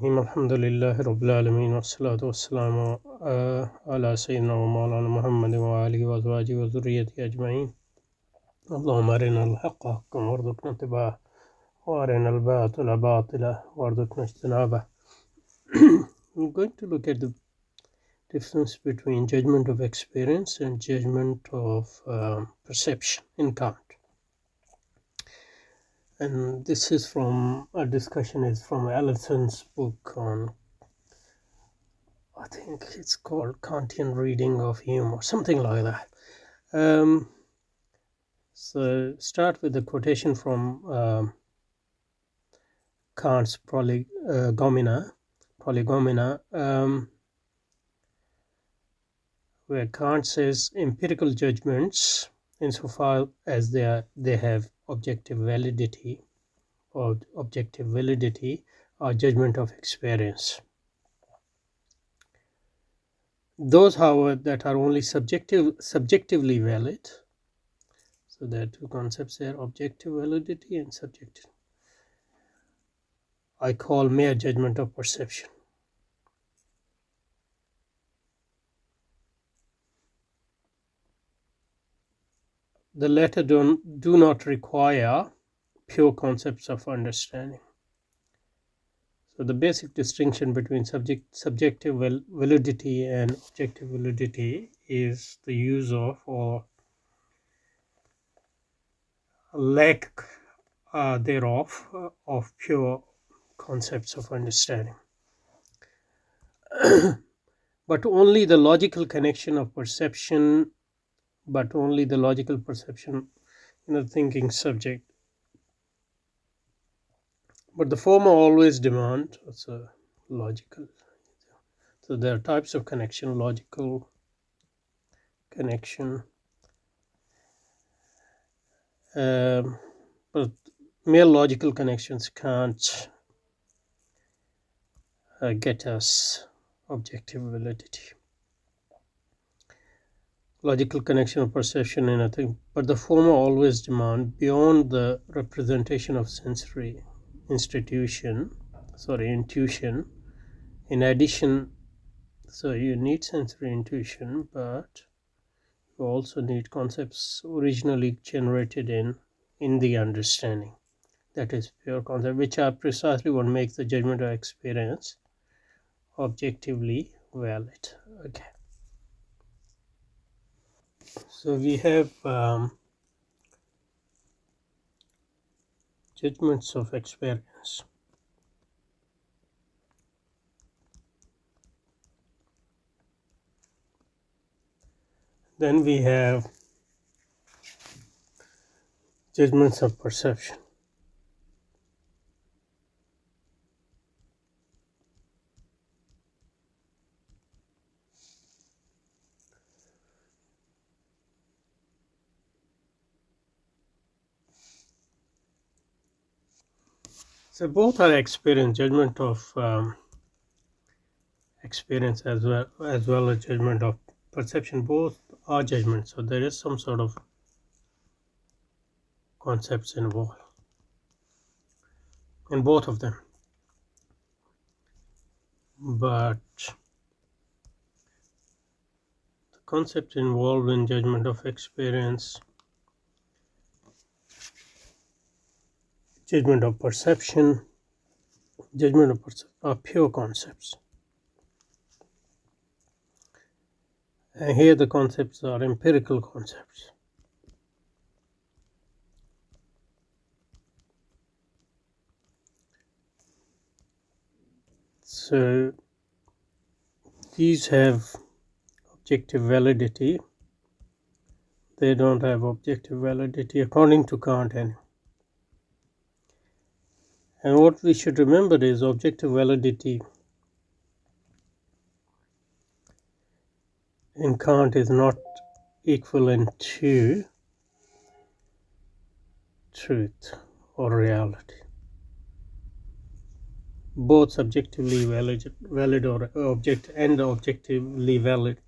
الحمد لله رب العالمين والصلاة والسلام على سيدنا ومولانا محمد وآله وأزواجه وذريته أجمعين. اللهم أرنا الحق حقا وارزقنا اتباعه وأرنا الباطل باطلا وارزقنا اجتنابه. I'm going to look at the difference between judgment of experience and judgment of perception in Kant. And this is from a discussion is from Allison's book on, I think it's called Kantian Reading of Hume or something like that. So start with the quotation from Kant's Prolegomena, where Kant says empirical judgments, insofar as they have objective validity, are judgment of experience. Those, however, that are only subjectively valid, so there are two concepts there, objective validity and subjective, I call mere judgment of perception. The latter do not require pure concepts of understanding. So the basic distinction between subjective validity and objective validity is the use of or lack thereof of pure concepts of understanding. But only the logical connection of perception, in a thinking subject. But the former always demand also logical. So there are types of connection: logical connection, but mere logical connections can't get us objective validity. Logical connection of perception in a thing, but the former always demand beyond the representation of sensory intuition. In addition, so you need sensory intuition, but you also need concepts originally generated in the understanding. That is pure concept, which are precisely what makes the judgment of experience objectively valid. Okay. So we have judgments of experience. Then we have judgments of perception. So both are experience, judgment of experience as well as judgment of perception. Both are judgments. So there is some sort of concepts involved in both of them. But the concept involved in judgment of experience, judgment of perception, are pure concepts. And here the concepts are empirical concepts. So these have objective validity. They don't have objective validity according to Kant. And what we should remember is objective validity in Kant is not equivalent to truth or reality. Both subjectively valid or objectively valid,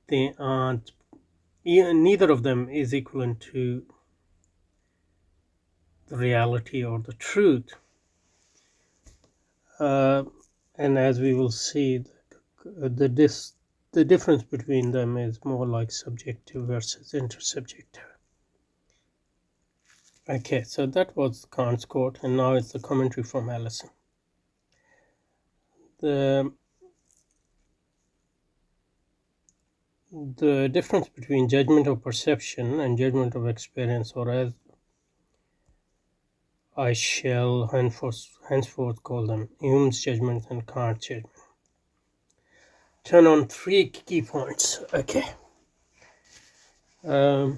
they aren't. Neither of them is equivalent to the reality or the truth. and as we will see, the difference between them is more like subjective versus intersubjective. Okay, so that was Kant's quote, and now it's the commentary from Allison. The difference between judgment of perception and judgment of experience, or as I shall henceforth call them, Hume's judgment and Kant's judgment, turn on three key points. Okay. The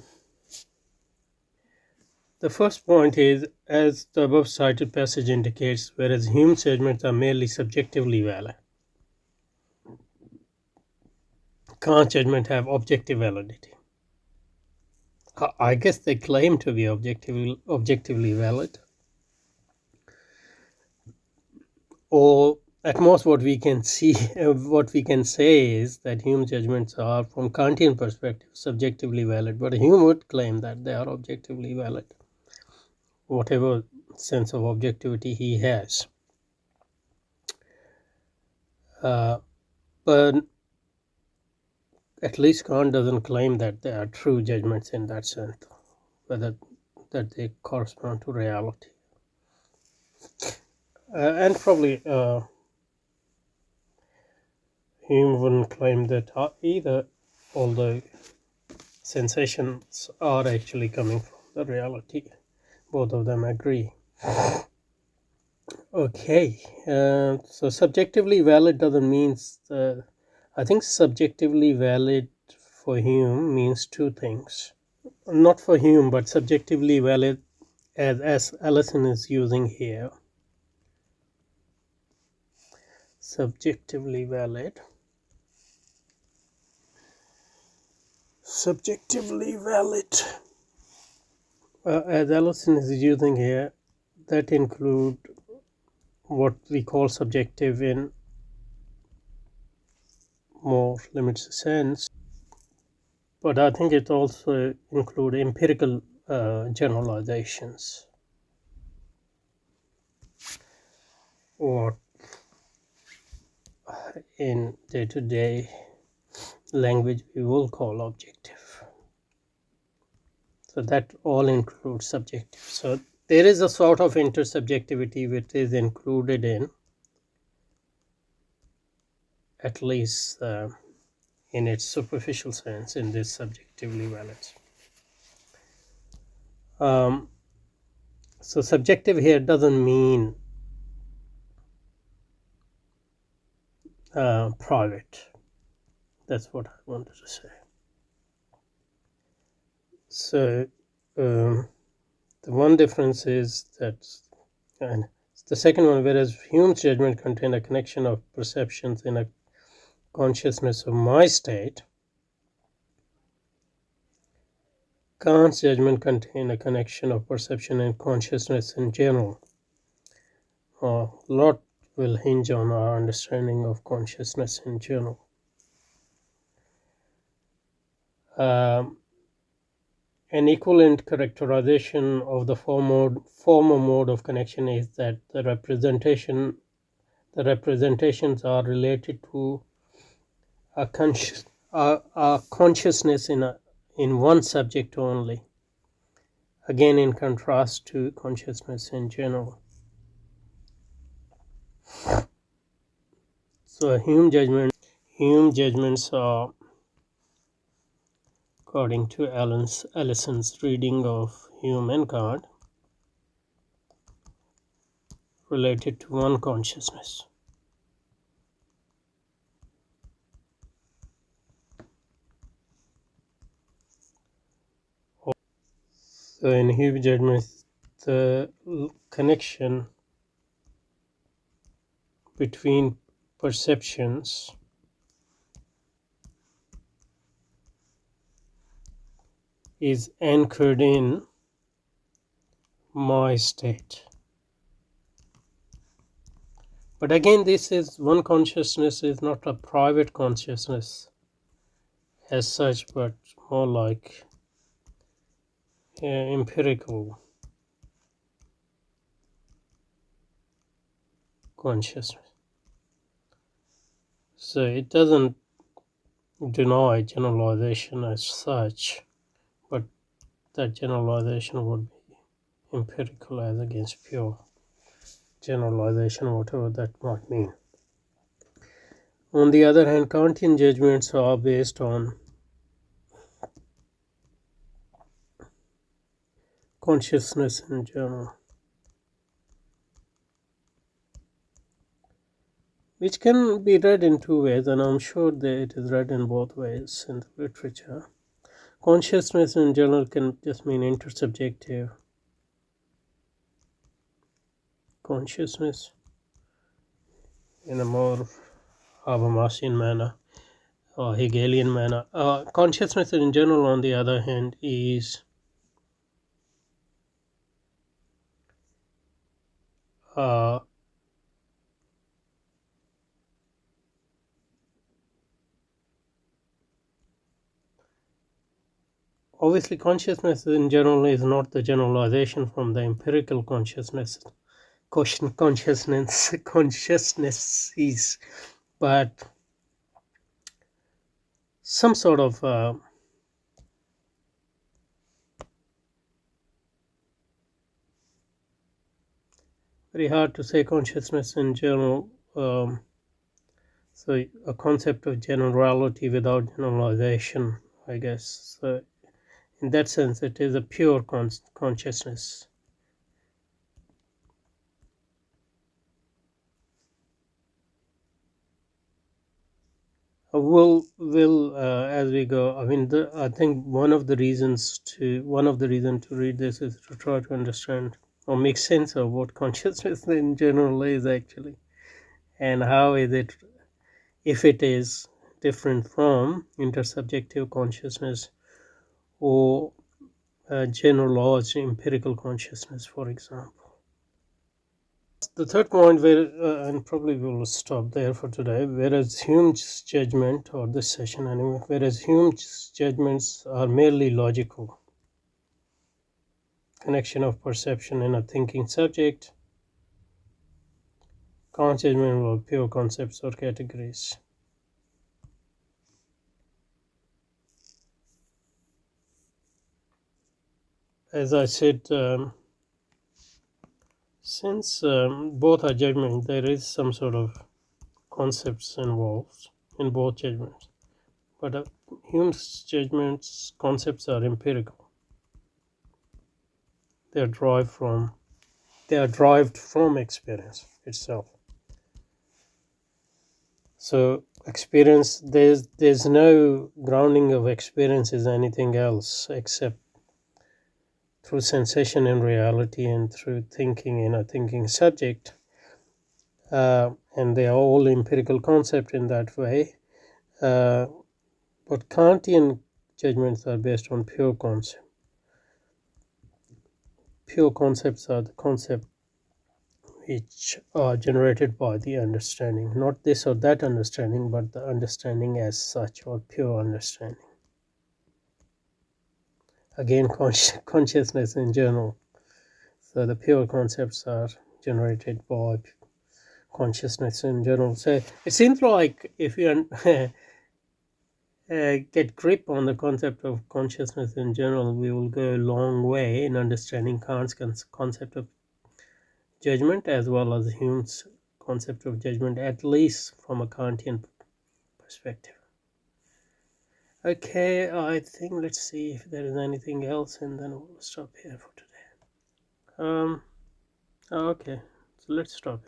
first point is, as the above cited passage indicates, whereas Hume's judgments are merely subjectively valid, Kant's judgments have objective validity. I guess they claim to be objectively valid, or at most what we can say is that Hume's judgments are, from Kantian perspective, subjectively valid, but Hume would claim that they are objectively valid, whatever sense of objectivity he has. But at least Kant doesn't claim that they are true judgments in that sense, whether that they correspond to reality. And probably Hume wouldn't claim that either, although sensations are actually coming from the reality. Both of them agree. Okay, so subjectively valid doesn't mean, I think subjectively valid for Hume means two things. Not for Hume, but subjectively valid as Allison is using here. Subjectively valid. Subjectively valid. As Allison is using here, that include what we call subjective in more limited sense, but I think it also include empirical generalizations, or in day-to-day language we will call objective. So that all includes subjective. So there is a sort of intersubjectivity which is included in, at least in its superficial sense, in this subjectively valid. So subjective here doesn't mean private. That's what I wanted to say. So the one difference is that, and the second one, whereas Hume's judgment contained a connection of perceptions in a consciousness of my state, Kant's judgment contained a connection of perception and consciousness in general. A lot will hinge on our understanding of consciousness in general. An equivalent characterization of the former mode of connection is that the representations are related to a consciousness in one subject only, again in contrast to consciousness in general. So Hume judgments are, according to Allison's reading of Hume and Kant, related to one consciousness. So in Hume judgments, the connection between perceptions is anchored in my state. But again, this is one consciousness, is not a private consciousness as such, but more like empirical consciousness. So it doesn't deny generalization as such, but that generalization would be empirical as against pure generalization, whatever that might mean. On the other hand, Kantian judgments are based on consciousness in general, which can be read in two ways, and I'm sure that it is read in both ways in the literature. Consciousness in general can just mean intersubjective consciousness in a more Habermasian manner or Hegelian manner. Consciousness in general, on the other hand, is obviously, consciousness in general is not the generalization from the empirical consciousness, consciousnesses, but some sort of very hard to say consciousness in general. So a concept of generality without generalization, I guess. So in that sense, it is a pure consciousness. Will as we go. I mean, I think one of the reasons to read this is to try to understand or make sense of what consciousness in general is actually, and how is it, if it is different from intersubjective consciousness or generalized empirical consciousness, for example. The third point, where and probably we'll stop there for today, whereas Hume's judgment, or this session anyway, whereas Hume's judgments are merely logical, connection of perception in a thinking subject, Kant's judgment were pure concepts or categories. As I said, since both are judgments, there is some sort of concepts involved in both judgments. But Hume's judgments, concepts are empirical. They are derived from experience itself. So experience, there's no grounding of experience as anything else except through sensation in reality and through thinking in a thinking subject. And they are all empirical concepts in that way. But Kantian judgments are based on pure concept. Pure concepts are the concept which are generated by the understanding, not this or that understanding, but the understanding as such, or pure understanding. Again, consciousness in general. So the pure concepts are generated by consciousness in general. So it seems like if you get grip on the concept of consciousness in general, we will go a long way in understanding Kant's concept of judgment as well as Hume's concept of judgment, at least from a Kantian perspective. Okay, I think let's see if there is anything else, and then we'll stop here for today. Okay, so let's stop here.